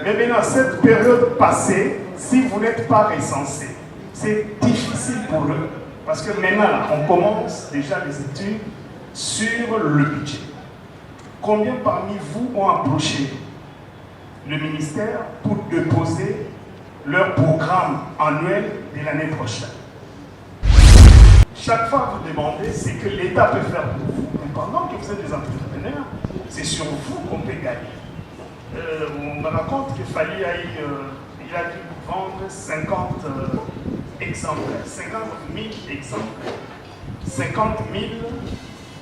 Mais maintenant, cette période passée, si vous n'êtes pas recensé, c'est difficile pour eux. Parce que maintenant, là, on commence déjà les études sur le budget. Combien parmi vous ont approché le ministère pour déposer leur programme annuel de l'année prochaine? Chaque fois que vous demandez ce que l'État peut faire pour vous, mais pendant que vous êtes des entrepreneurs, c'est sur vous qu'on peut gagner. On me raconte qu'il fallait il a dû vendre 50 exemplaires, 50 000 exemplaires. 50 000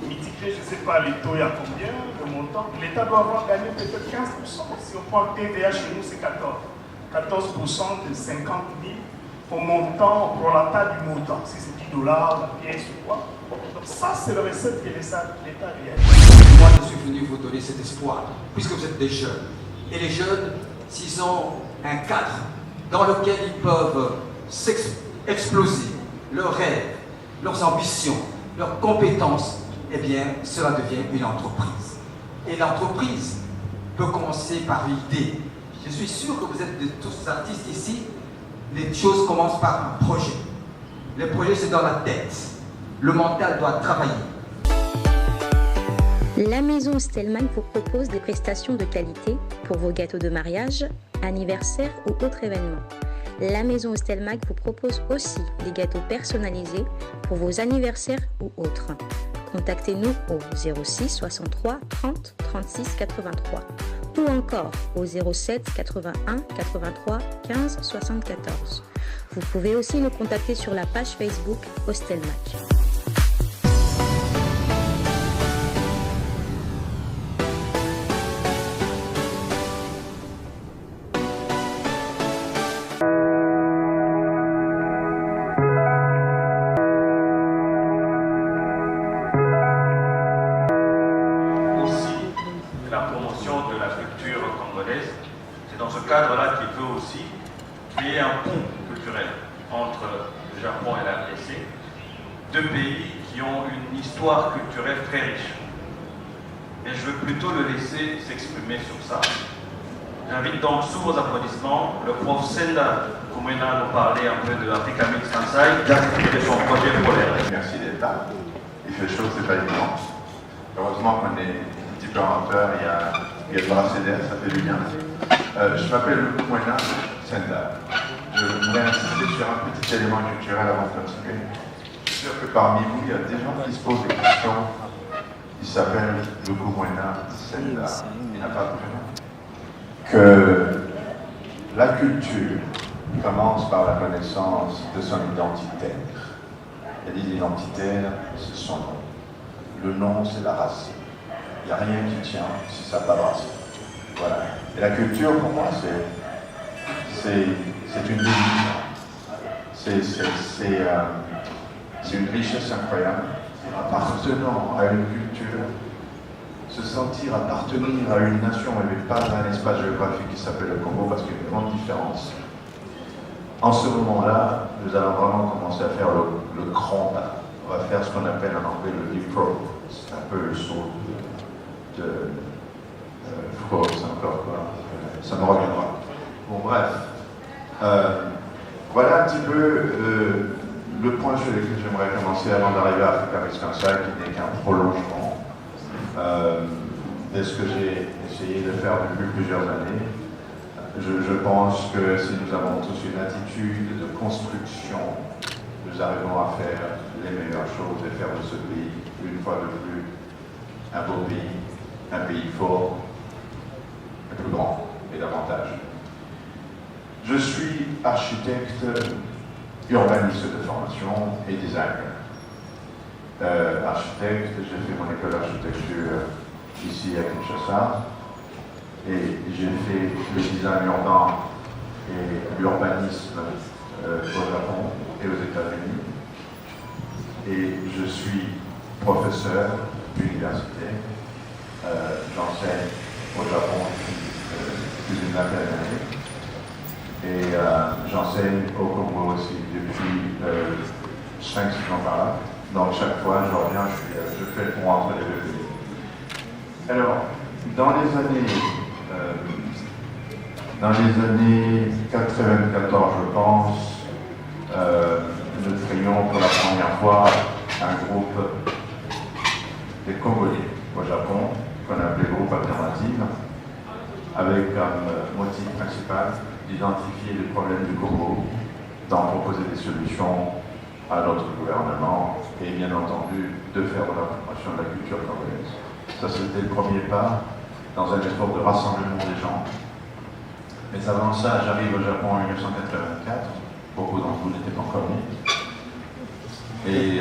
multiplié, je ne sais pas les taux et à combien, le montant. L'État doit avoir gagné peut-être 15%. Si on prend le TVA chez nous, c'est 14. 14% de 50 000 au montant, au prorata du montant. Si c'est $10, la pièce ou quoi. Donc ça, c'est la recette que l'État réalise. Moi, je suis venu vous donner cet espoir, puisque vous êtes des jeunes. Et les jeunes, s'ils ont un cadre dans lequel ils peuvent exploser leurs rêves, leurs ambitions, leurs compétences, eh bien, cela devient une entreprise. Et l'entreprise peut commencer par l'idée. Je suis sûr que vous êtes de tous artistes ici, les choses commencent par un projet. Le projet, c'est dans la tête. Le mental doit travailler. La maison Stelmach vous propose des prestations de qualité pour vos gâteaux de mariage, anniversaire ou autres événements. La maison Stelmach vous propose aussi des gâteaux personnalisés pour vos anniversaires ou autres. Contactez-nous au 06 63 30 36 83 ou encore au 07 81 83 15 74. Vous pouvez aussi nous contacter sur la page Facebook Stelmach. C'est dans ce cadre-là qu'il peut aussi créer un pont culturel entre le Japon et la RDC, deux pays qui ont une histoire culturelle très riche. Et je veux plutôt le laisser s'exprimer sur ça. J'invite donc sous vos applaudissements le prof Senda Kumwena nous parler un peu de Africa Mix Kansai et de son projet polaire. Merci d'être là. Il fait chaud, c'est pas évident. Heureusement qu'on est un petit peu en hauteur, il y a de la CDR, ça fait du bien. Je m'appelle Kumwena Senda. Je voulais insister sur un petit élément culturel avant de continuer. Je suis sûr que parmi vous, il y a des gens qui se posent des questions. Il s'appelle le Kumwena Senda. Il n'a pas de prénom. Que la culture commence par la connaissance de son identitaire. Elle dit l'identitaire, c'est son nom. Le nom, c'est la racine. Il n'y a rien qui tient si ça n'a pas de racine. Voilà. Et la culture, pour moi, c'est une délice. C'est une richesse incroyable. Appartenant à une culture, se sentir appartenir à une nation et pas à un espace géographique qui s'appelle le Congo, parce qu'il y a une grande différence. En ce moment-là, nous allons vraiment commencer à faire le grand pas. On va faire ce qu'on appelle en anglais le leapfrog. C'est un peu le saut de c'est encore quoi. Ça me reviendra. Bon, bref. Voilà un petit peu le point sur lequel j'aimerais commencer avant d'arriver à Africa Mix Kansai, qui n'est qu'un prolongement de ce que j'ai essayé de faire depuis plusieurs années. Je pense que si nous avons tous une attitude de construction, nous arrivons à faire les meilleures choses et faire de ce pays, une fois de plus, un beau pays, un pays fort, un plus grand et davantage. Je suis architecte, urbaniste de formation et designer. Architecte, j'ai fait mon école d'architecture ici à Kinshasa et j'ai fait le design urbain et l'urbanisme au Japon et aux États-Unis. Et je suis professeur d'université. J'enseigne au Japon depuis plus d'une vingtaine d'années. Et j'enseigne au Congo aussi depuis 5-6 ans par là. Donc chaque fois, je reviens, je fais le pont entre les deux pays. Alors, dans les années Dans les années 94, je pense, nous créions pour la première fois un groupe des Congolais au Japon, qu'on appelait groupe alternatif, avec comme motif principal d'identifier les problèmes du Congo, d'en proposer des solutions à notre gouvernement et bien entendu de faire de la promotion de la culture congolaise. Ça, c'était le premier pas dans un effort de rassemblement des gens. Mais avant ça, j'arrive au Japon en 1984, beaucoup d'entre vous n'étaient pas encore nés. Et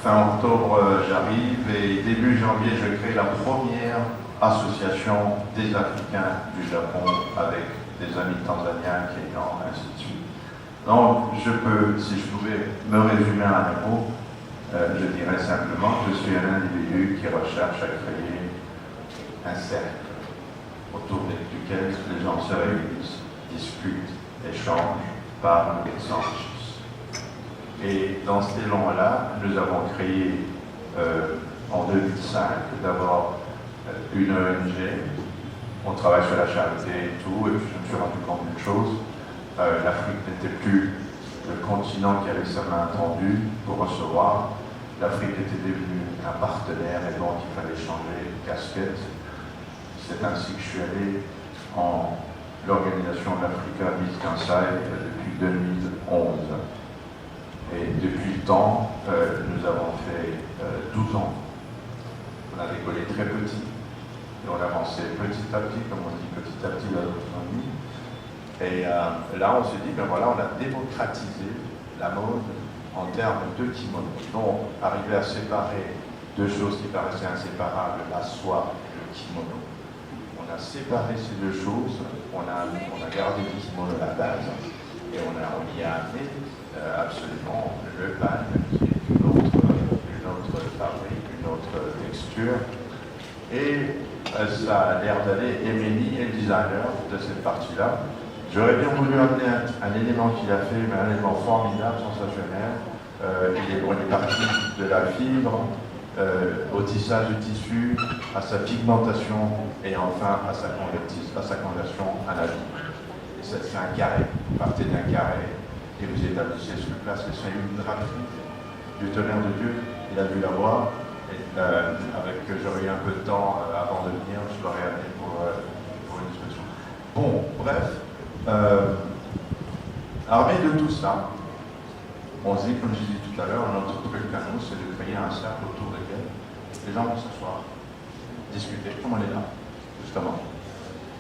fin octobre, j'arrive et début janvier, je crée la première association des Africains du Japon avec des amis tanzaniens, kenyans, ainsi de suite. Donc, si je pouvais me résumer à un mot, je dirais simplement que je suis un individu qui recherche à créer un cercle autour duquel les gens se réunissent, discutent, échangent, parlent et s'enrichissent. Et dans cet élan-là, nous avons créé en 2005 d'abord une ONG. On travaille sur la charité et tout, et puis je me suis rendu compte d'une chose. L'Afrique n'était plus le continent qui avait sa main tendue pour recevoir. L'Afrique était devenue un partenaire et donc il fallait changer de casquette. C'est ainsi que je suis allé en l'organisation de l'Africa Miss Kansai depuis 2011. Et depuis le temps, nous avons fait 12 ans. On a décollé très petit et on a avancé petit à petit, comme on dit petit à petit dans l'autonomie. Et là, on s'est dit, ben voilà, on a démocratisé la mode en termes de kimono. Donc, arriver à séparer deux choses qui paraissaient inséparables, la soie et le kimono. On a séparé ces deux choses, on a gardé le kimono à la base, et on y a amené absolument le pan, qui est une autre fabrique, une autre texture. Et ça a l'air d'aller, Emily est le designer de cette partie-là. J'aurais bien voulu amener un élément qu'il a fait, mais un élément formidable, sensationnel. Il est parti de la fibre au tissage du tissu, à sa pigmentation et enfin à sa conversion à la vie. Et c'est un carré. Vous partez d'un carré et vous établissez sur place. C'est une draperie du tonnerre de Dieu. Il a dû la voir. J'aurais eu un peu de temps avant de venir, je l'aurais amené pour une discussion. Bon, bref. Armé de tout ça, on se dit, comme je disais tout à l'heure, notre truc à nous, c'est de créer un cercle autour duquel les gens vont s'asseoir, discuter, comme on est là, justement.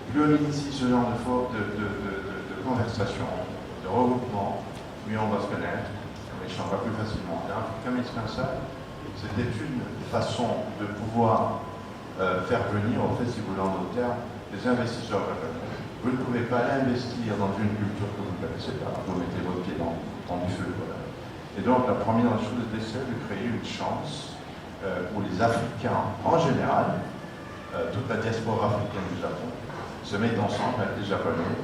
Plus on initie ce genre de conversation, de regroupement, mieux on va se connaître, on échangera plus facilement. Comme il se fait ça, c'était une façon de pouvoir faire venir, en fait, si vous voulez en d'autres termes, des investisseurs japonais. Vous ne pouvez pas investir dans une culture que vous ne connaissez pas. Vous mettez votre pied dans du feu. Voilà. Et donc, la première chose était celle de créer une chance où les Africains, en général, toute la diaspora africaine du Japon, se mettent ensemble avec les Japonais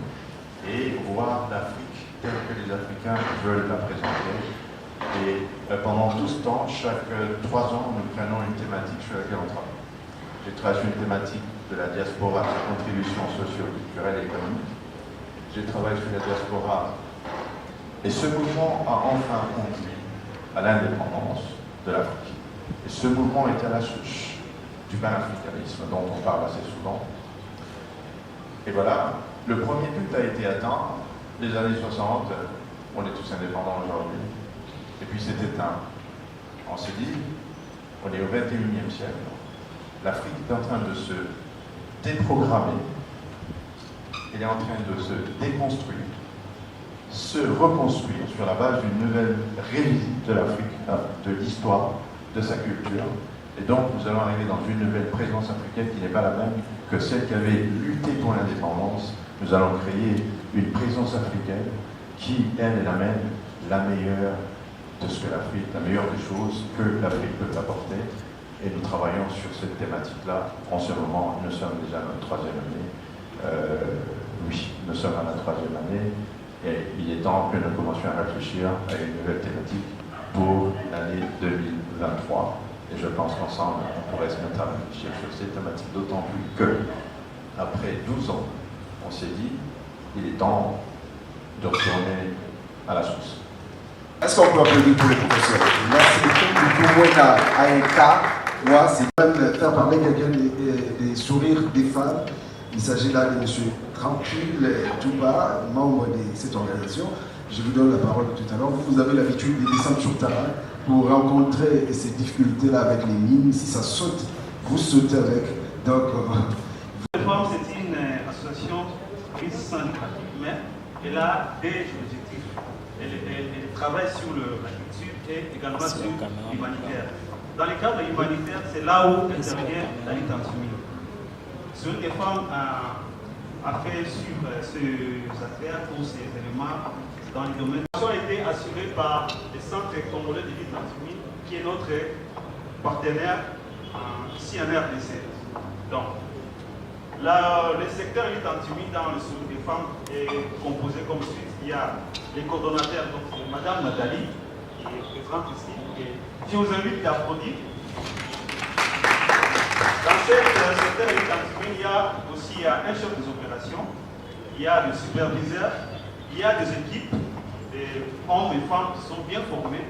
et voir l'Afrique telle que les Africains veulent la présenter. Et pendant tout ce temps, chaque 3 ans, nous prenons une thématique sur laquelle on travaille. J'ai travaillé sur une thématique de la diaspora, sa contribution socio-culturelle et économique. J'ai travaillé sur la diaspora et ce mouvement a enfin conduit à l'indépendance de l'Afrique. Et ce mouvement est à la souche du panafricanisme dont on parle assez souvent. Et voilà, le premier but a été atteint, les années 60, on est tous indépendants aujourd'hui, et puis c'est éteint. On s'est dit, on est au 21e siècle, l'Afrique est en train de se déprogrammer, elle est en train de se déconstruire, se reconstruire sur la base d'une nouvelle révisite de l'Afrique, de l'histoire, de sa culture. Et donc nous allons arriver dans une nouvelle présence africaine qui n'est pas la même que celle qui avait lutté pour l'indépendance. Nous allons créer une présence africaine qui, elle, amène la meilleure de ce que l'Afrique, la meilleure des choses que l'Afrique peut apporter. Et nous travaillons sur cette thématique-là. En ce moment, nous sommes déjà à notre 3e année. Oui, nous sommes à la 3e année. Et il est temps que nous commencions à réfléchir à une nouvelle thématique pour l'année 2023. Et je pense qu'ensemble, on pourrait se mettre à réfléchir sur ces thématiques, d'autant plus que, après 12 ans, on s'est dit, il est temps de retourner à la source. Est-ce qu'on peut applaudir pour les professeurs? Merci beaucoup. Moena a un cas, moi, c'est même faire parler quelqu'un des sourires des femmes. Il s'agit là de M. Tranquille Touba, membre de cette organisation. Je vous donne la parole tout à l'heure. Vous avez l'habitude de descendre sur le terrain pour rencontrer ces difficultés-là avec les mines. Si ça saute, vous sautez avec. Donc, La Femmes, c'est une association syndicale, mais elle a des objectifs. Elle travaille sur la culture et également sur l'humanitaire. Dans le cadre humanitaire, c'est là où intervient la lutte anti-mine. Ce que les femmes a fait sur ces affaires ou ces éléments dans les domaines ont été assurés par le Centre congolais de lutte anti-mine, qui est notre partenaire ici en RDC. Donc, le secteur lutte anti-mine dans le soutien des femmes est composé comme suit. Il y a les coordonnateurs, donc Madame Nathalie, qui est présente ici, et je vous invite à applaudir. Dans ce secteur lutte anti-mine, il y a aussi un chef des opérations, il y a des superviseurs, il y a des équipes, des hommes et femmes qui sont bien formés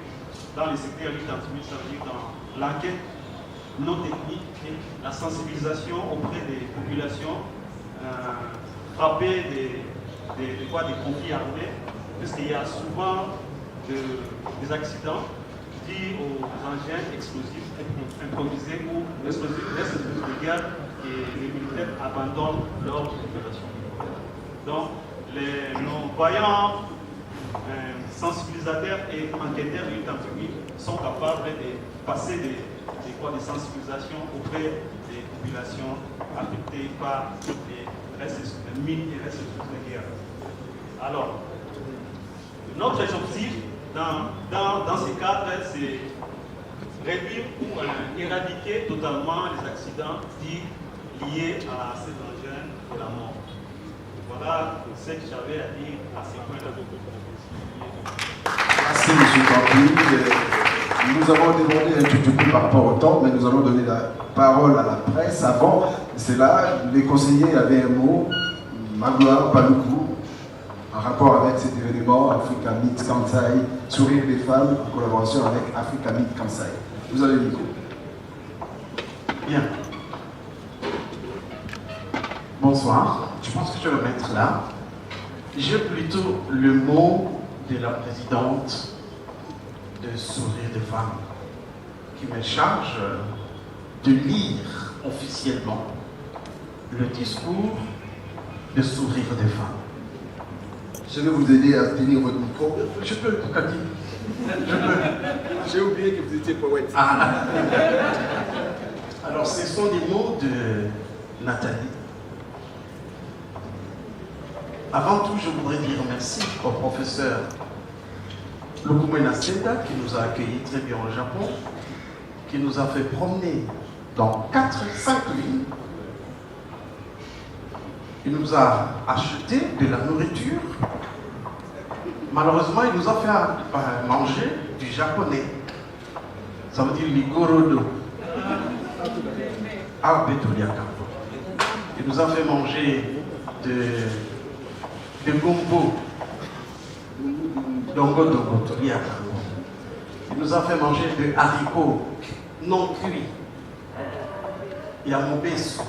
dans les secteurs lutte anti-mine, c'est-à-dire dans l'enquête non technique et la sensibilisation auprès des populations frappées des conflits armés, puisqu'il y a souvent des accidents dus aux engins explosifs improvisés ou explosifs de guerre et les militaires abandonnent leur opération. Donc, nos voyants sensibilisateurs et enquêteurs de lutte anti-mine sont capables de passer des sensibilisations auprès des populations affectées par les mines et les restes de guerre. Alors, notre objectif dans ces cadres, c'est réduire ou éradiquer totalement les accidents liés à ces engins de la mort. Voilà ce que j'avais à dire à ces points-là. merci M. Tranquille. Nous avons demandé un tout petit peu par rapport au temps, mais nous allons donner la parole à la presse. Avant cela, les conseillers avaient un mot, Magloire Paloukou, en rapport avec cet événement Africa Meet Kansai, Sourire des femmes, en collaboration avec Africa Meet Kansai. Vous avez le micro. Bien. Bonsoir. Je pense que je vais le mettre là. J'ai plutôt le mot de la présidente de Sourire des femmes qui me charge de lire officiellement le discours de Sourire des femmes. Je vais vous aider à tenir votre micro. Je peux, Cathy. Je peux. J'ai oublié que vous étiez poète. Ah. Alors, ce sont des mots de Nathalie. Avant tout, je voudrais dire merci au professeur Lukumwena Senda qui nous a accueillis très bien au Japon, qui nous a fait promener dans 4-5 villes. Il nous a acheté de la nourriture. Malheureusement, il nous a fait manger du japonais. Ça veut dire ligorodo. Il nous a fait manger de gombo. Dongo dongo toliaka. Il nous a fait manger de haricots non cuits. Yamobesu.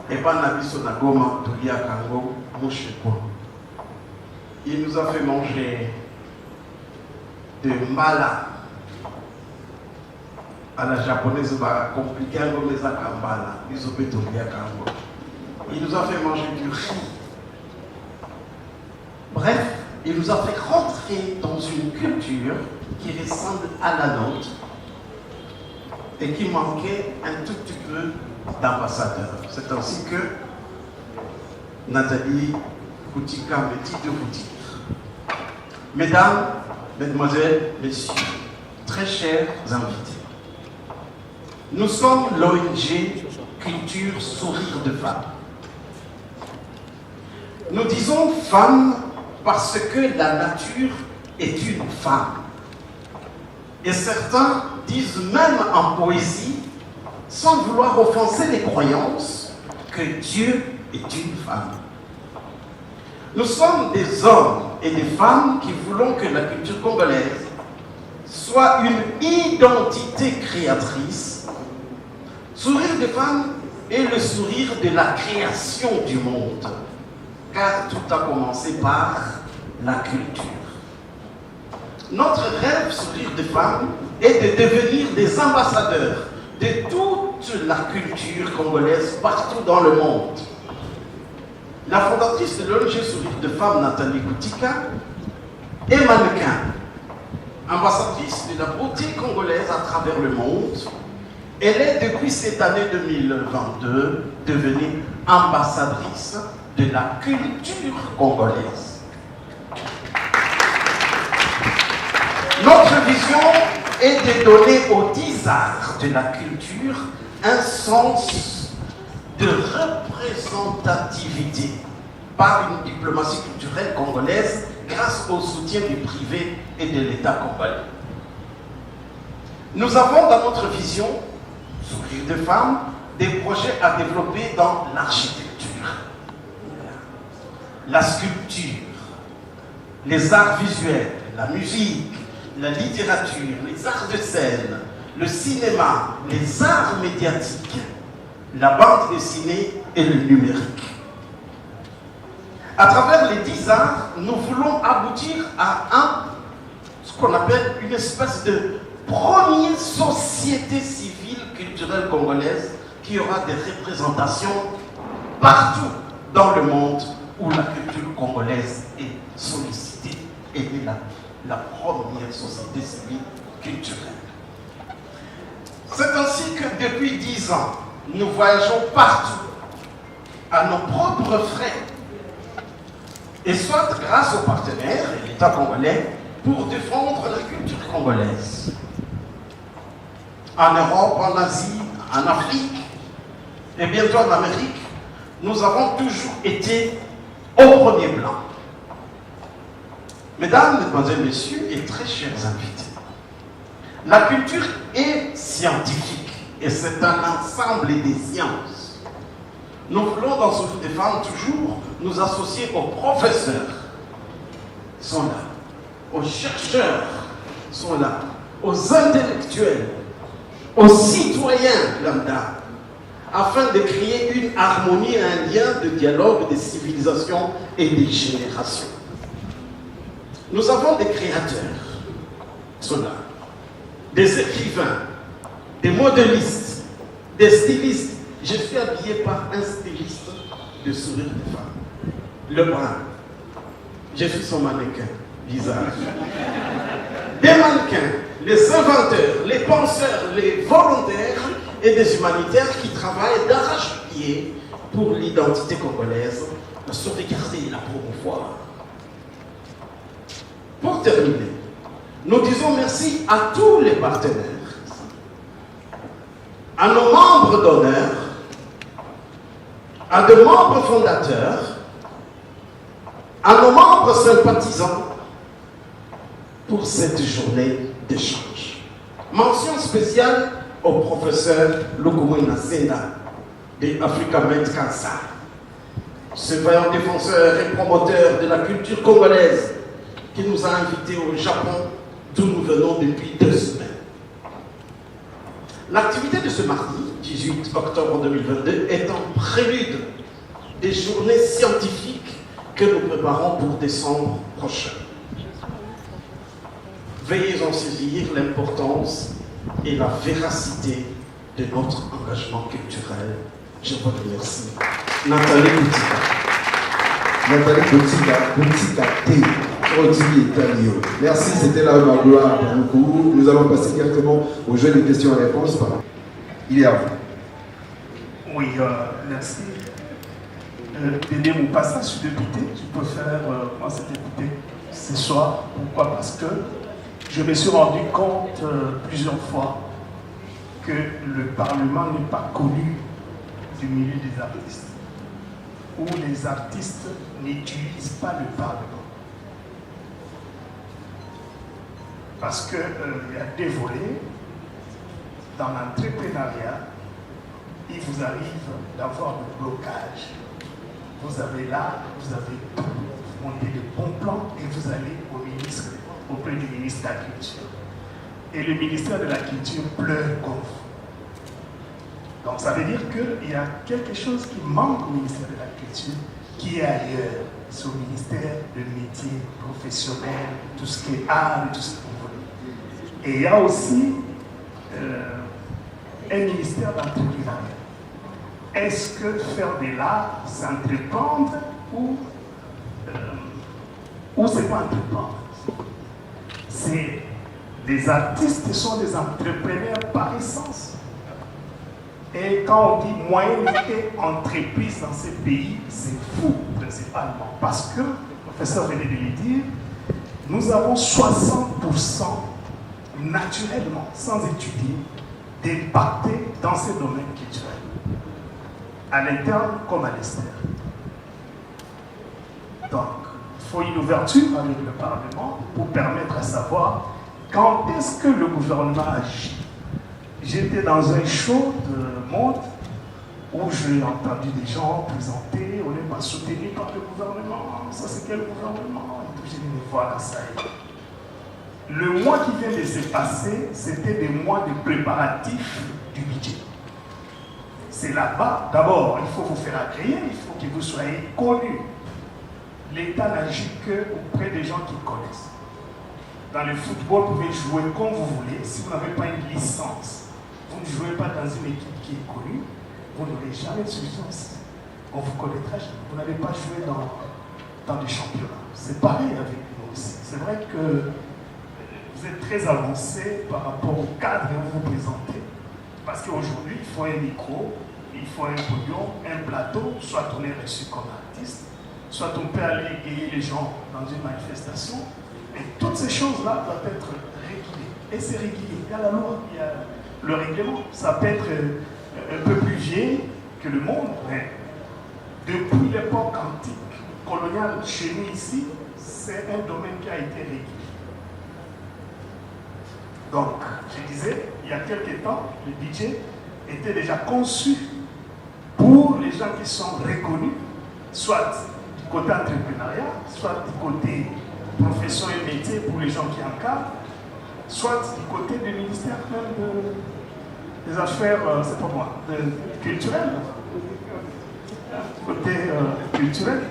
Et pas nabiso nagoma toliakango mouchepo. Il nous a fait manger de mbala. À la japonaise, va compliquer un peu les akambala. Il nous a fait manger du riz. Bref, il nous a fait rentrer dans une culture qui ressemble à la nôtre et qui manquait un tout petit peu d'ambassadeurs. C'est ainsi que Nathalie Koutika me dit de vous dire, mesdames, mesdemoiselles, messieurs, très chers invités, nous sommes l'ONG Culture Sourire de Femmes. Nous disons femme parce que la nature est une femme. Et certains disent même en poésie, sans vouloir offenser les croyances, que Dieu est une femme. Nous sommes des hommes et des femmes qui voulons que la culture congolaise soit une identité créatrice. Sourire des femmes est le sourire de la création du monde, car tout a commencé par la culture. Notre rêve, Sourire des femmes, est de devenir des ambassadeurs de toute la culture congolaise partout dans le monde. La fondatrice de l'ONG Sourire de Femmes, Nathalie Goutika, est mannequin, ambassadrice de la beauté congolaise à travers le monde. Elle est depuis cette année 2022 devenue ambassadrice de la culture congolaise. Notre vision est de donner aux 10 arts de la culture un sens de représentativité par une diplomatie culturelle congolaise grâce au soutien du privé et de l'État congolais. Nous avons dans notre vision, Sourire de Femmes, des projets à développer dans l'architecture, la sculpture, les arts visuels, la musique, la littérature, les arts de scène, le cinéma, les arts médiatiques, la bande dessinée et le numérique. À travers les 10 arts, nous voulons aboutir à ce qu'on appelle une espèce de première société civile culturelle congolaise qui aura des représentations partout dans le monde où la culture congolaise est sollicitée et est la première société civile culturelle. C'est ainsi que depuis 10 ans, nous voyageons partout à nos propres frais et soit grâce aux partenaires et l'État congolais pour défendre la culture congolaise. En Europe, en Asie, en Afrique et bientôt en Amérique, nous avons toujours été au premier plan. Mesdames, Mesdemoiselles, Messieurs et très chers invités, la culture est scientifique et c'est un ensemble des sciences. Nous voulons dans ce Sourire des Femmes toujours nous associer aux professeurs, sont là, aux chercheurs, sont là, aux intellectuels, aux citoyens lambda, afin de créer une harmonie et un lien de dialogue des civilisations et des générations. Nous avons des créateurs, sont là, des écrivains, des modélistes, des stylistes. Je suis habillé par un styliste de Sourire des Femmes, le brun. Je suis son mannequin, bizarre. Des mannequins, les inventeurs, les penseurs, les volontaires et des humanitaires qui travaillent d'arrache-pied pour l'identité congolaise, la sauvegarder et la promouvoir. Pour terminer, nous disons merci à tous les partenaires, à nos membres d'honneur, à nos membres fondateurs, à nos membres sympathisants pour cette journée d'échange. Mention spéciale au professeur Lukumwina Sena de Africa Med Cancer, ce vaillant défenseur et promoteur de la culture congolaise qui nous a invités au Japon, d'où nous venons depuis 2 semaines. L'activité de ce mardi, 18 octobre 2022, est en prélude des journées scientifiques que nous préparons pour décembre prochain. Veuillez en saisir l'importance et la véracité de notre engagement culturel. Je vous remercie. Nathalie Goutika. Nathalie Goutika T. Merci, c'était la gloire pour beaucoup. Nous allons passer directement au jeu de questions et réponses. Il est à vous. Oui, merci. Dédé mon passage, je suis député. Je préfère moi cet député ce soir. Pourquoi? Parce que je me suis rendu compte plusieurs fois que le Parlement n'est pas connu du milieu des artistes, où les artistes n'utilisent pas le Parlement. Parce qu'il y a des volets dans l'entrepreneuriat, il vous arrive d'avoir le blocage. Vous avez là, vous avez tout. montez de bons plans et vous allez auprès du ministre de la Culture. Et le ministère de la Culture pleure comme vous. Donc ça veut dire qu'il y a quelque chose qui manque au ministère de la Culture, qui est ailleurs. C'est au ministère de métier professionnel, tout ce qui est art et tout ce que vous voulez. Et il y a aussi un ministère d'entrepreneuriat. Est-ce que faire de l'art, c'est entreprendre ou c'est pas entreprendre? C'est des artistes qui sont des entrepreneurs par essence. Et quand on dit moyenne entreprise dans ces pays, c'est fou principalement. Parce que, le professeur venait de le dire, nous avons 60% naturellement, sans étudier, d'impacter dans ces domaines culturels, à l'interne comme à l'extérieur. Donc, il faut une ouverture avec le Parlement pour permettre à savoir quand est-ce que le gouvernement agit. J'étais dans un show de mode où j'ai entendu des gens présenter, on n'est pas soutenu par le gouvernement, ça c'est quel gouvernement? J'ai dit, mais voilà, ça y est. Le mois qui vient de se passer, c'était des mois de préparatifs du budget. C'est là-bas, d'abord, il faut vous faire agréer, il faut que vous soyez connus. L'État n'agit qu'auprès des gens qui connaissent. Dans le football, vous pouvez jouer comme vous voulez. Si vous n'avez pas une licence, vous ne jouez pas dans une équipe qui est connue, vous n'aurez jamais de substance. On vous connaîtra jamais. Vous n'avez pas joué dans des championnats. C'est pareil avec nous aussi. C'est vrai que vous êtes très avancé par rapport au cadre que vous vous présentez. Parce qu'aujourd'hui, il faut un micro, il faut un podium, un plateau, soit on est reçu comme artiste, soit on peut aller égayer les gens dans une manifestation. Et toutes ces choses-là doivent être régulées. Et c'est régulier. Il y a la loi, il y a le règlement. Ça peut être un peu plus vieil que le monde, mais depuis l'époque antique, coloniale, chez nous ici, c'est un domaine qui a été régulé. Donc, je disais, il y a quelques temps, le budget était déjà conçu pour les gens qui sont reconnus, soit du côté entrepreneuriat, soit du côté profession et métier pour les gens qui encadrent, soit du côté du ministère même des affaires, c'est pas moi, culturelles, côté culturel.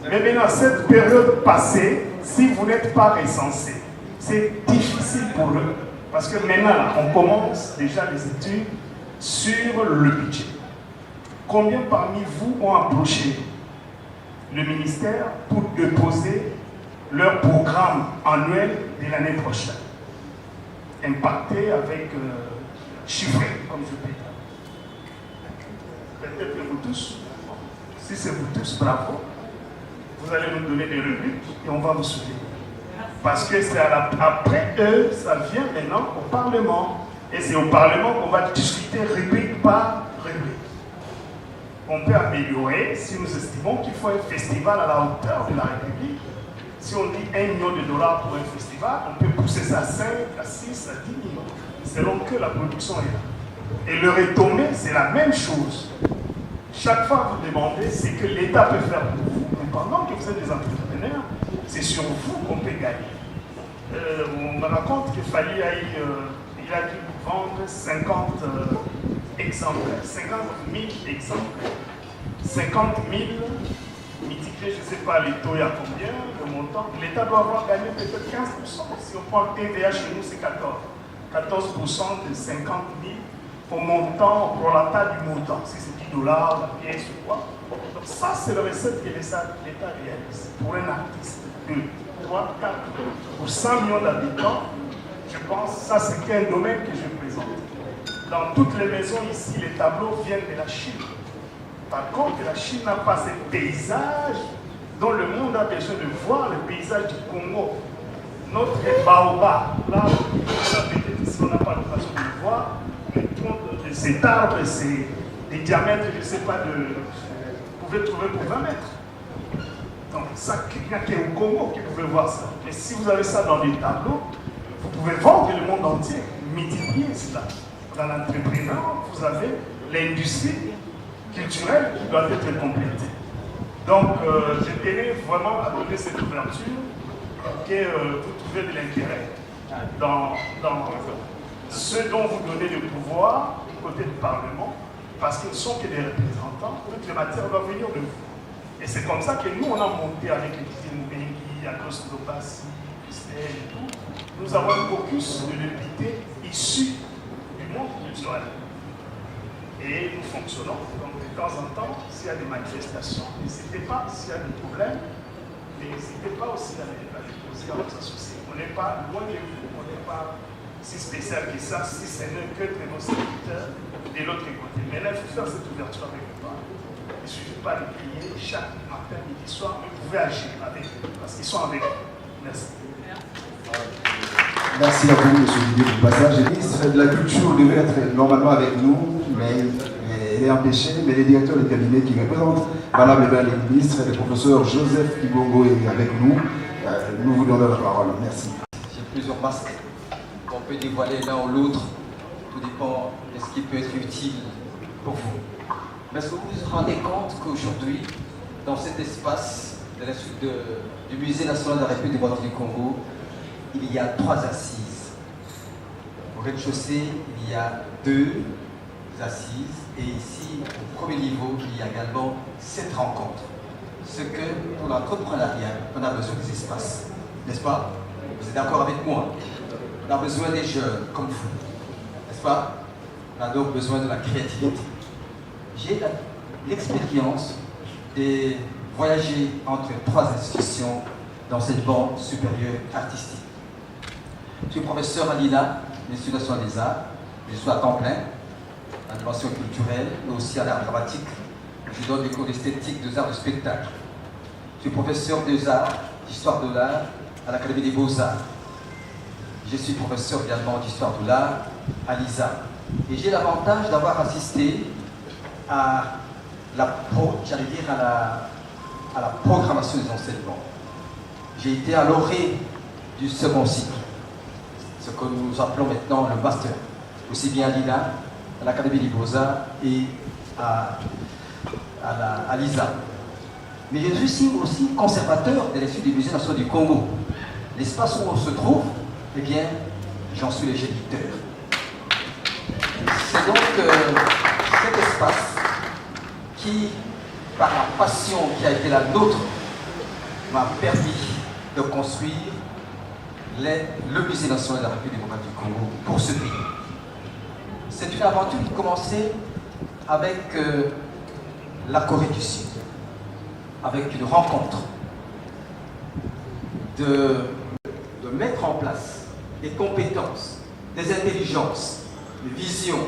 Mais maintenant, cette période passée, si vous n'êtes pas recensé, c'est difficile pour eux. Parce que maintenant, là, on commence déjà les études sur le budget. Combien parmi vous ont approché le ministère pour déposer leur programme annuel de l'année prochaine, impacté avec chiffré, comme je peux dire? Peut-être que vous tous, si c'est vous tous, bravo, vous allez nous donner des rubriques et on va vous soutenir. Parce que c'est après eux, ça vient maintenant au Parlement. Et c'est au Parlement qu'on va discuter rubrique par rubrique. On peut améliorer si nous estimons qu'il faut un festival à la hauteur de la République. Si on dit $1 million pour un festival, on peut pousser ça à 5, à 6, à 10 millions, selon que la production est là. Et le retombé, c'est la même chose. Chaque fois que vous demandez ce que l'État peut faire pour vous, mais pendant que vous êtes des entrepreneurs, c'est sur vous qu'on peut gagner. On me raconte qu'il fallait il a dû vendre 50 exemplaires, 50 000 exemplaires. 50 000 multiplié, je ne sais pas les taux, il y a combien, le montant. L'État doit avoir gagné peut-être 15%. Si on prend le TVA chez nous, c'est 14. 14% de 50 000 au montant, au prorata du montant. Si c'est $10, la pièce ou quoi. Donc ça, c'est la recette que l'État réalise pour un artiste. 2, 3, 4, pour 100 millions d'habitants, je pense que ça, c'est un domaine que je présente. Dans toutes les maisons ici, les tableaux viennent de la Chine. Par contre, la Chine n'a pas ces paysages dont le monde a besoin de voir, le paysage du Congo. Notre baobab, là, peut-être si on n'a pas l'occasion de le voir, le tronc de cet arbre, c'est des diamètres, je ne sais pas, vous pouvez trouver pour 20 mètres. Donc, ça, il n'y a qu'au Congo qui pouvez voir ça. Et si vous avez ça dans des tableaux, vous pouvez vendre le monde entier, multiplier cela. Dans l'entrepreneur, vous avez l'industrie culturelle qui doit être complétée. Donc, je tenais vraiment à donner cette ouverture que vous trouvez de l'intérêt dans ce dont vous donnez le pouvoir du côté du Parlement, parce qu'ils ne sont que des représentants. Toutes les matières doivent venir de vous. Et c'est comme ça que nous, on a monté avec les petits Mbengi, Agos Lopassi, Christelle et tout. Nous avons un caucus de l'unité issu du monde culturel. Et nous fonctionnons. Donc de temps en temps, s'il y a des manifestations, n'hésitez pas, s'il y a des problèmes, n'hésitez pas aussi à les poser à vos associés. On n'est pas loin de vous, on n'est pas si spécial que ça, si ce n'est que de nos serviteurs de l'autre côté. Mais là, il faut faire cette ouverture avec eux. Il ne suffit pas de prier chaque matin, midi, soir, mais vous pouvez agir avec eux, parce qu'ils sont avec vous. Merci. Merci à vous, M. Didier, pour le passage. Le ministre de la Culture devait être normalement avec nous, mais elle est empêchée. Mais les directeurs des cabinets qui représentent valablement les ministres, le professeur Joseph Kibongo est avec nous. Nous vous donnons la parole. Merci. J'ai plusieurs masques qu'on peut dévoiler l'un ou l'autre. Tout dépend de ce qui peut être utile pour vous. Mais est-ce que vous vous rendez compte qu'aujourd'hui, dans cet espace du Musée national de la République démocratique du Congo, il y a 3 assises. Au rez-de-chaussée, il y a 2 assises. Et ici, au premier niveau, il y a également 7 rencontres. Ce que, pour l'entrepreneuriat, on a besoin des espaces. N'est-ce pas? Vous êtes d'accord avec moi? On a besoin des jeunes comme vous. N'est-ce pas? On a donc besoin de la créativité. J'ai l'expérience de voyager entre 3 institutions d'enseignement supérieur artistique. Je suis professeur à l'INA, l'Institut national des arts. Je suis à temps plein, à la dimension culturelle, mais aussi à l'art dramatique. Je donne des cours d'esthétique, des arts de spectacle. Je suis professeur des arts, d'histoire de l'art, à l'Académie des Beaux-Arts. Je suis professeur également d'histoire de l'art à l'ISA. Et j'ai l'avantage d'avoir assisté à la programmation des enseignements. J'ai été à l'orée du second cycle, ce que nous appelons maintenant le master, aussi bien à l'INA, à l'Académie des Beaux-Arts et à l'ISA. Mais je suis aussi conservateur de l'Institut du Musée national du Congo. L'espace où on se trouve, eh bien, j'en suis le géniteur. C'est donc cet espace qui, par la passion qui a été la nôtre, m'a permis de construire le Musée national de la République démocratique du Congo pour ce pays. C'est une aventure qui commençait avec la Corée du Sud, avec une rencontre, de mettre en place des compétences, des intelligences, des visions,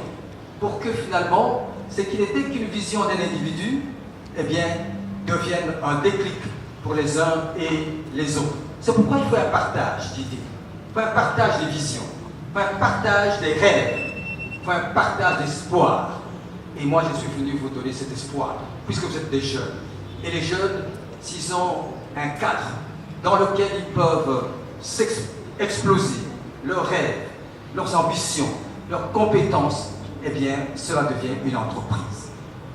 pour que finalement, ce qui n'était qu'une vision d'un individu, eh bien, devienne un déclic pour les uns et les autres. C'est pourquoi il faut un partage d'idées, il faut un partage de visions, il faut un partage des rêves, il faut un partage d'espoir. Et moi, je suis venu vous donner cet espoir, puisque vous êtes des jeunes. Et les jeunes, s'ils ont un cadre dans lequel ils peuvent exploser leurs rêves, leurs ambitions, leurs compétences, eh bien, cela devient une entreprise.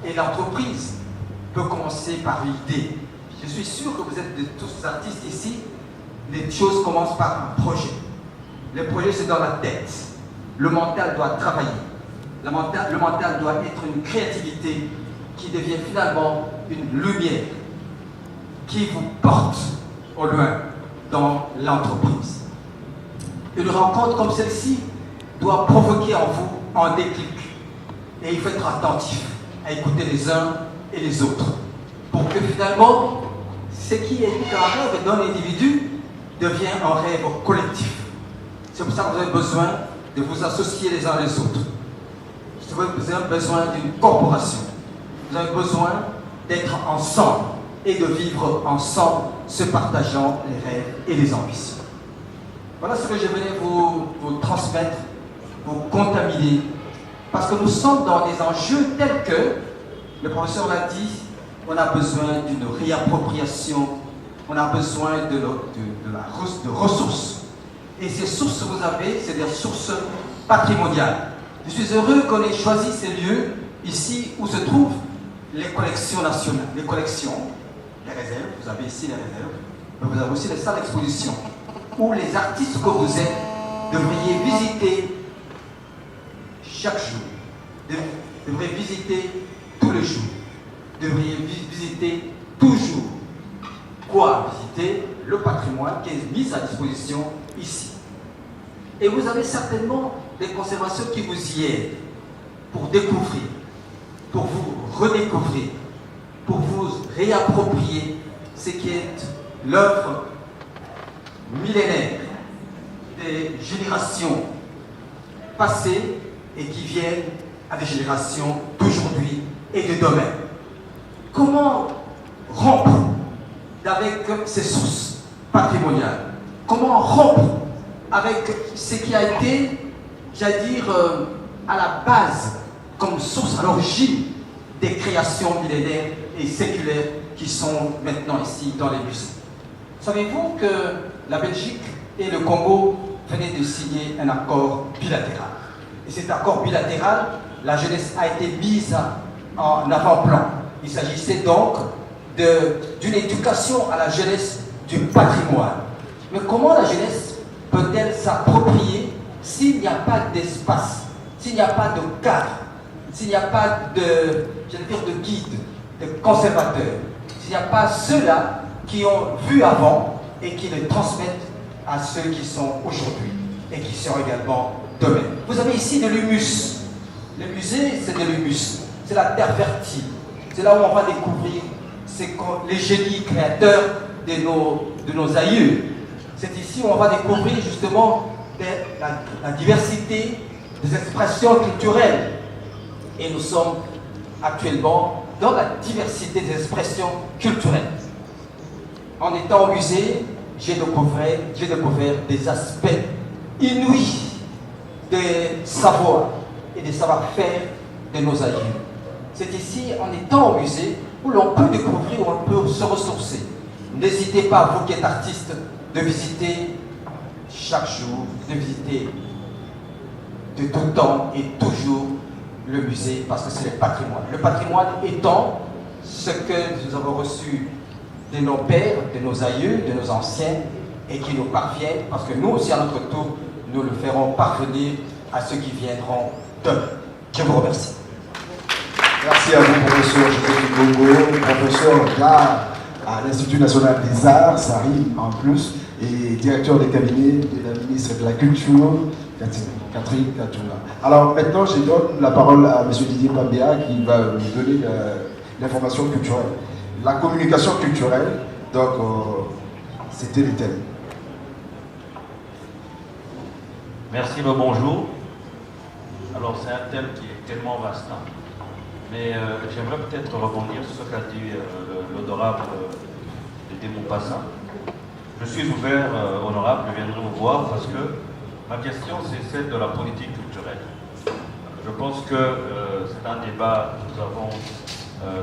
Et l'entreprise peut commencer par l'idée. Je suis sûr que vous êtes tous artistes ici. Les choses commencent par un projet. Le projet, c'est dans la tête. Le mental doit travailler. Le mental doit être une créativité qui devient finalement une lumière qui vous porte au loin dans l'entreprise. Une rencontre comme celle-ci doit provoquer en vous un déclic. Et il faut être attentif à écouter les uns et les autres pour que finalement, ce qui est un rêve d'un individu devient un rêve collectif. C'est pour ça que vous avez besoin de vous associer les uns les autres. Vous avez besoin d'une corporation. Vous avez besoin d'être ensemble et de vivre ensemble, se partageant les rêves et les ambitions. Voilà ce que je venais vous transmettre, vous contaminer, parce que nous sommes dans des enjeux tels que, le professeur l'a dit, on a besoin d'une réappropriation, on a besoin de ressources. Et ces sources que vous avez, c'est des sources patrimoniales. Je suis heureux qu'on ait choisi ces lieux ici où se trouvent les collections nationales, les collections les réserves, vous avez ici les réserves, mais vous avez aussi les salles d'exposition, où les artistes que vous êtes devriez visiter chaque jour, devriez visiter tous les jours, devriez visiter toujours. Quoi visiter? Le patrimoine qui est mis à disposition ici. Et vous avez certainement des conservations qui vous y aident pour découvrir, pour vous redécouvrir, pour vous réapproprier ce qui est l'œuvre millénaire des générations passées et qui viennent à des générations d'aujourd'hui et de demain. Comment rompre avec ces sources patrimoniales? Comment rompre avec ce qui a été, j'allais dire, à la base, comme source, à l'origine des créations millénaires et séculaires qui sont maintenant ici dans les musées? Savez-vous que la Belgique et le Congo venaient de signer un accord bilatéral? Et cet accord bilatéral, la jeunesse a été mise en avant-plan. Il s'agissait donc d'une éducation à la jeunesse du patrimoine. Mais comment la jeunesse peut-elle s'approprier s'il n'y a pas d'espace, s'il n'y a pas de cadre, s'il n'y a pas de guide, de conservateur, s'il n'y a pas ceux-là qui ont vu avant et qui le transmettent à ceux qui sont aujourd'hui et qui seront également demain. Vous avez ici de l'humus. Le musée, c'est de l'humus. C'est la terre fertile. C'est là où on va découvrir les génies créateurs de nos aïeux. C'est ici où on va découvrir justement la diversité des expressions culturelles. Et nous sommes actuellement dans la diversité des expressions culturelles. En étant au musée, j'ai découvert des aspects inouïs des savoirs et des savoir-faire de nos aïeux. C'est ici, en étant au musée, où l'on peut découvrir, où on peut se ressourcer. N'hésitez pas, vous qui êtes artiste, de visiter chaque jour, de visiter de tout temps et toujours le musée, parce que c'est le patrimoine. Le patrimoine étant ce que nous avons reçu de nos pères, de nos aïeux, de nos anciens, et qui nous parviennent, parce que nous aussi, à notre tour, nous le ferons parvenir à ceux qui viendront demain. Je vous remercie. Merci à vous, professeur Joseph Bongo, professeur d'art à l'Institut national des arts, ça rime en plus, et directeur des cabinets de la ministre de la Culture, Catherine Katoula. Alors maintenant, je donne la parole à M. Didier Pambéa qui va nous donner l'information culturelle. La communication culturelle, donc c'était le thème. Merci, bonjour. Alors c'est un thème qui est tellement vaste, hein. Mais j'aimerais peut-être rebondir sur ce qu'a dit l'honorable Dédé Maupassant. Je suis ouvert, honorable, je viendrai vous voir parce que ma question c'est celle de la politique culturelle. Je pense que c'est un débat que nous avons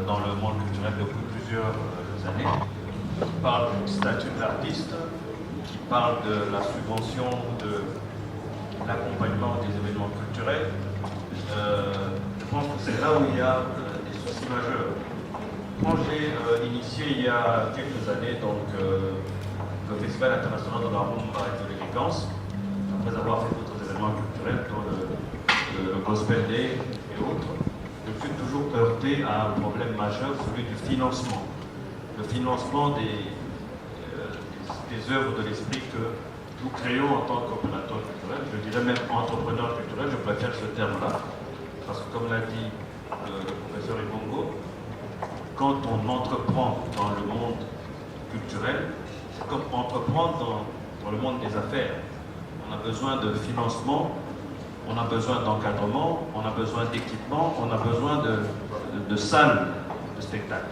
dans le monde culturel depuis plusieurs années, qui parle du statut de l'artiste, qui parle de la subvention, de l'accompagnement des événements culturels. Je pense que c'est là où il y a des soucis majeurs. Quand j'ai initié il y a quelques années donc, le Festival international de la rumba et de l'élégance, après avoir fait d'autres événements culturels, dont le Gospel Day et autres, je suis toujours heurté à un problème majeur, celui du financement. Le financement des œuvres de l'esprit que nous créons en tant qu'opérateurs culturels, je dirais même entrepreneurs culturels, je préfère ce terme-là, parce que comme l'a dit le professeur Ibongo, quand on entreprend dans le monde culturel, c'est comme entreprendre dans le monde des affaires. On a besoin de financement, on a besoin d'encadrement, on a besoin d'équipement, on a besoin de salles de spectacle.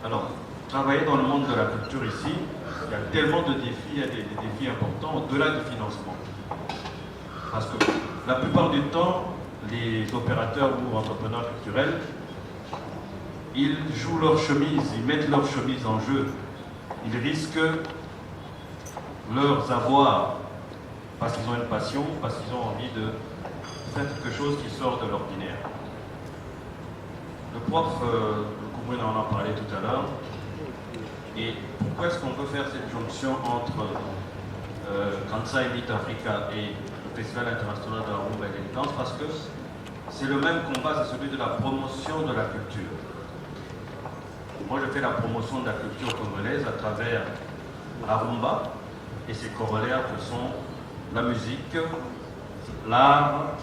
Alors, travailler dans le monde de la culture ici, il y a tellement de défis, il y a des défis importants au-delà du financement. Parce que la plupart du temps, les opérateurs ou entrepreneurs culturels, ils jouent leur chemise, ils mettent leur chemise en jeu. Ils risquent leurs avoirs parce qu'ils ont une passion, parce qu'ils ont envie de faire quelque chose qui sort de l'ordinaire. Le prof, on en a parlé tout à l'heure, Et pourquoi est-ce qu'on veut faire cette jonction entre Kansai Meet Africa et le Festival international de la rumba et de l'élégance? Parce que c'est le même combat, c'est celui de la promotion de la culture. Moi, je fais la promotion de la culture congolaise à travers la rumba et ses corollaires que sont la musique, l'art,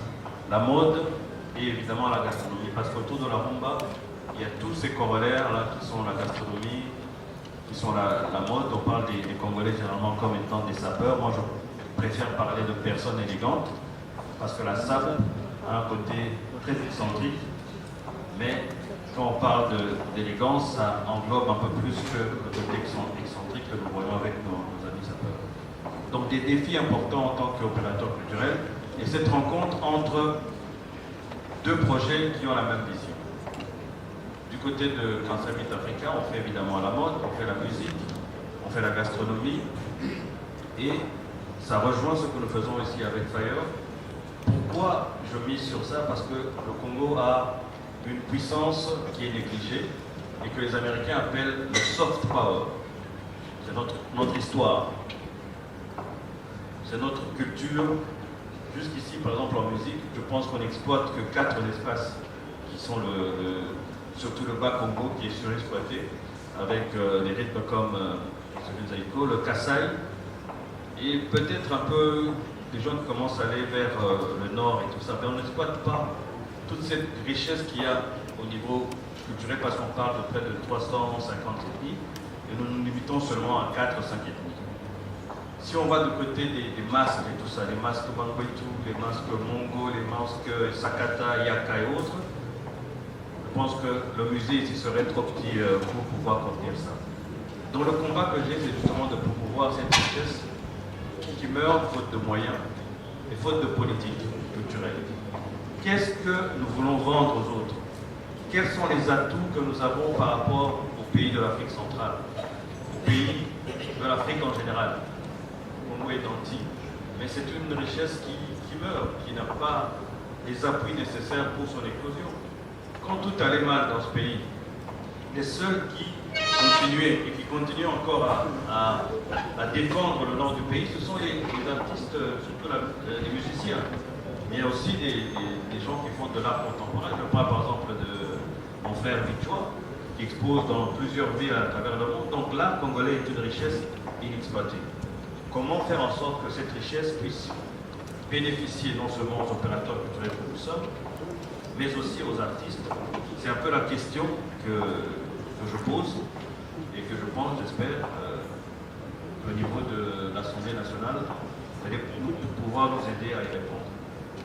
la mode et évidemment la gastronomie. Parce qu'autour de la rumba, il y a tous ces corollaires là qui sont la gastronomie, qui sont la mode. On parle des Congolais généralement comme étant des sapeurs. Moi, je préfère parler de personnes élégantes parce que la sable a un côté très excentrique, mais quand on parle d'élégance, ça englobe un peu plus que le côté excentrique que nous voyons avec nos amis sapeurs. Donc des défis importants en tant qu'opérateur culturel et cette rencontre entre deux projets qui ont la même vision. Du côté de Kansai Meet Africa, on fait évidemment la mode, on fait la musique, on fait la gastronomie et ça rejoint ce que nous faisons ici avec Fire. Pourquoi je mise sur ça? Parce que le Congo a une puissance qui est négligée et que les Américains appellent le soft power. C'est notre histoire, c'est notre culture. Jusqu'ici, par exemple en musique, je pense qu'on n'exploite que 4 espaces qui sont surtout le Bas-Congo qui est surexploité, avec des rythmes comme celui de Zaïko, le Kassai, et peut-être un peu des gens qui commencent à aller vers le nord et tout ça, mais on n'exploite pas toute cette richesse qu'il y a au niveau culturel parce qu'on parle de près de 350 ethnies et nous nous limitons seulement à 4 ou 5 ethnies. Si on va du côté des masques et tout ça, les masques Mangwetu, les masques Mongo, les masques Sakata, Yaka et autres, je pense que le musée ici serait trop petit pour pouvoir contenir ça. Donc le combat que j'ai, c'est justement de promouvoir cette richesse qui meurt faute de moyens et faute de politique culturelle. Qu'est-ce que nous voulons vendre aux autres? Quels sont les atouts que nous avons par rapport aux pays de l'Afrique centrale, aux pays de l'Afrique en général, Congo et d'Antilles? Mais c'est une richesse qui meurt, qui n'a pas les appuis nécessaires pour son éclosion. Quand tout allait mal dans ce pays, les seuls qui continuaient et qui continuent encore à défendre le nord du pays, ce sont les artistes, surtout les musiciens. Mais il y a aussi des gens qui font de l'art contemporain. Je parle par exemple de mon frère Bichwa, qui expose dans plusieurs villes à travers le monde. Donc l'art congolais est une richesse inexploitée. Comment faire en sorte que cette richesse puisse bénéficier non seulement aux opérateurs culturels que nous sommes, mais aussi aux artistes? C'est un peu la question que je pose et que je pense, j'espère, au niveau de l'Assemblée nationale, vous allez pouvoir nous aider à y répondre.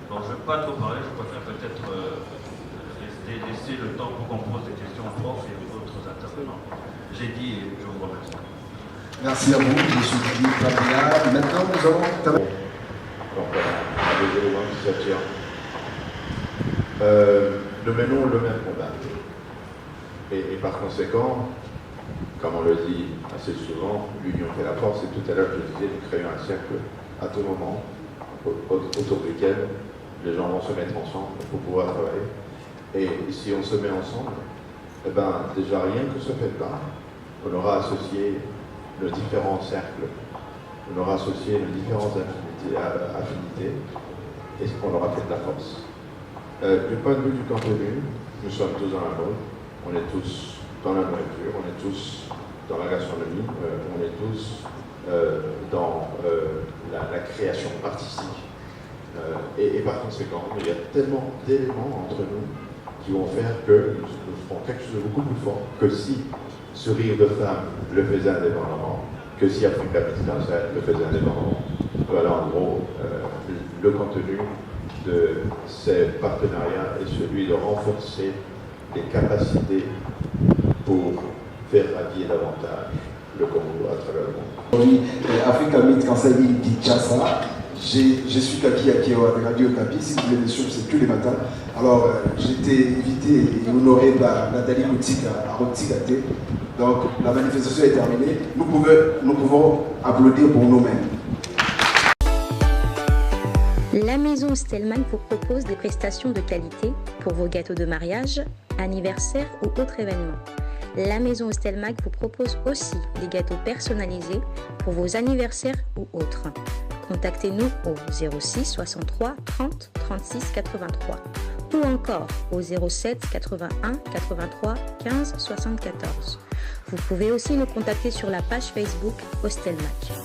Alors je ne vais pas trop parler, je préfère peut-être laisser le temps pour qu'on pose des questions aux profs et aux autres intervenants. J'ai dit et je vous remercie. Merci à vous, je suis Philippe Pabila. Maintenant, nous allons... Donc voilà, des éléments qui s'attirent. Nous menons le même combat. Et par conséquent, comme on le dit assez souvent, l'union fait la force, et tout à l'heure je disais, nous créons un cercle à tout moment, autour duquel les gens vont se mettre ensemble pour pouvoir travailler. Et si on se met ensemble, eh ben, déjà rien que ce fait-là, on aura associé nos différents cercles, on aura associé nos différentes affinités, et on aura fait de la force. Du point de vue du contenu, nous sommes tous dans la mode, on est tous dans la nourriture, on est tous dans la gastronomie, on est tous dans la création artistique. Et par conséquent, il y a tellement d'éléments entre nous qui vont faire que nous ferons quelque chose de beaucoup plus fort que si Sourire de Femme le faisait indépendamment, que si Africa Meet Kansai le faisait indépendamment. Voilà en gros le contenu de ces partenariats et celui de renforcer les capacités pour faire radier davantage le Congo à travers le monde. Aujourd'hui, Africa Meet Kansai Kinshasa. Je suis Kaki Aki à Radio Okapi. Si vous voulez me suivre, c'est tous les matins. Alors, j'ai été invité et honoré par Nathalie Koutika à Rotigate. Donc, la manifestation est terminée. Nous pouvons applaudir pour nous-mêmes. La maison Stelman vous propose des prestations de qualité pour vos gâteaux de mariage, anniversaires ou autres événements. La maison Estelmag vous propose aussi des gâteaux personnalisés pour vos anniversaires ou autres. Contactez-nous au 06 63 30 36 83 ou encore au 07 81 83 15 74. Vous pouvez aussi nous contacter sur la page Facebook Estelmag.